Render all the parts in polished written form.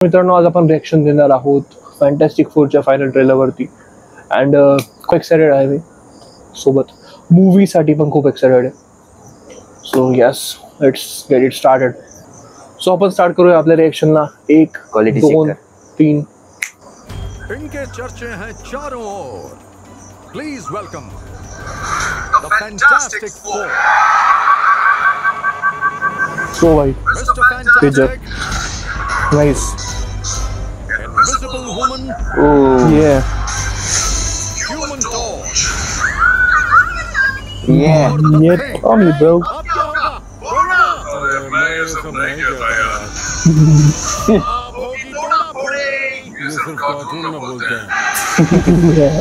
मित्रांनो, आज आपण रिॲक्शन देणार आहोत फॅन्टॅस्टिक फोरच्या फायनल ट्रेलरवरती. अँड खूप एक्सायटेड आहे मी, सोबत मूवीसाठी पण खूप एक्सायटेड आहे. So yes, let's get it started. So आपण स्टार्ट करूया आपल्या रिॲक्शनला. 1 2 3. इनके चर्चे हैं चारों ओर. Please welcome the fantastic four. So भाई, mister fantastic, nice. Invisible woman, Yeah. Human torch. Yeah. Yeah, tell me, bro. अब क्या होगा? मैं ये सब नहीं कहता यार, अब होगी टोना फोड़ी. ये सिर्फ कार्टून में बोलते हैं। Yeah.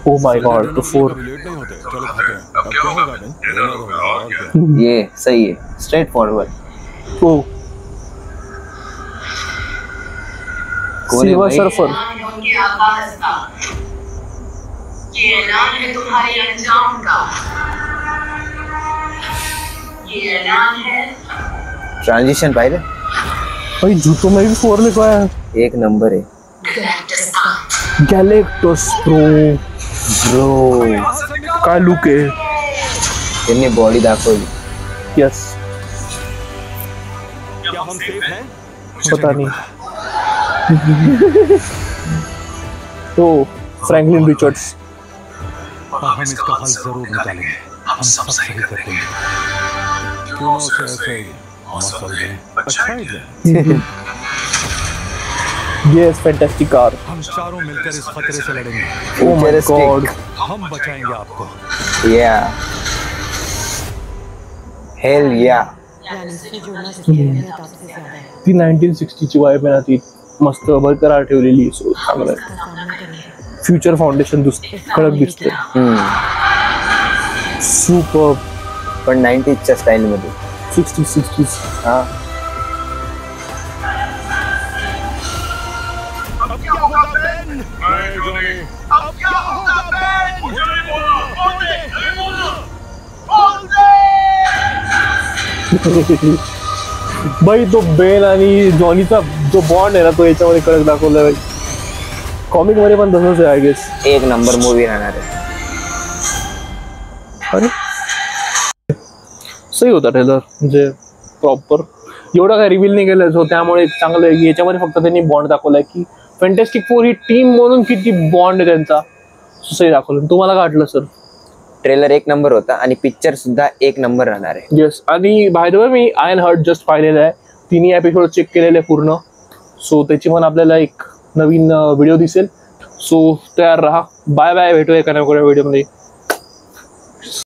Oh my God, the four. कभी लेट नहीं होते, चलो खाते हैं। अब क्या होगा भाई? डिनर होगा और क्या? ये सही है, स्ट्रेट फॉरवर्ड. Oh. कौन है Silver भाई? Surfer. उनके आवाज का ये ऐलान है तुम्हारे अंजाम का. ये ऐलान है ट्रांजिशन पाहिलं, भाई जूतों में भी 4 लिखा है. एक नंबर है गैलेक्टस का. Galactus bro. काय लुक आहे. त्यांनी बॉडी दाखवली. यस. क्या हम सेफ हैं? पता नहीं. तो फ्रैंकलिन रिचर्ड्स. हम इसका हल जरूर निकालेंगे, हम सब सही कर देंगे। क्यों ना उसे ऐसे ही मसल दें? अच्छा आइडिया। Yes, fantastic car. हम चारों मिलकर इस खतरे से लड़ेंगे, ओ माय गॉड. हम बचाएंगे आपको। या हेल या. ती 1960 ची वाईब आहे ना, ती मस्त बरकरार ठेवलेली. सो चांगलं आहे. फ्युचर फाउंडेशन कडक दिसते. सुपर. पण 90s च्या स्टाईल मध्ये. 60s. हा, अब क्या होगा बेन? अब क्या होगा बेन? भाई तो बेन आणि जॉनीचा जो बॉन्ड आहे ना, तो याच्यामध्ये कडक दाखवलाय भाई. कॉमिक मध्ये पण तसंच आहे आय गेस. एक नंबर मूवी राहणार आहे. अरे सही होता ट्रेलर, म्हणजे प्रॉपर एवढा काय रिव्हील नाही केलं. सो त्यामुळे चांगलं आहे की याच्यामध्ये फक्त त्यांनी बॉन्ड दाखवलाय की फॅन्टॅस्टिक फोर ही टीम म्हणून किती बॉन्ड आहे त्यांचा. सही दाखवलं. तुम्हाला काय वाटलं सर? ट्रेलर एक नंबर होता आणि पिक्चर सुद्धा एक नंबर राहणार आहे. येस. आणि बाय द वे मी आयन हर्ट जस्ट पाहिलेलं आहे. तिन्ही एपिसोड चेक केलेले पूर्ण. सो त्याची पण आपल्याला एक नवीन व्हिडिओ दिसेल. सो तयार राहा. Bye bye. भेटूया एका नव्या व्हिडिओमध्ये.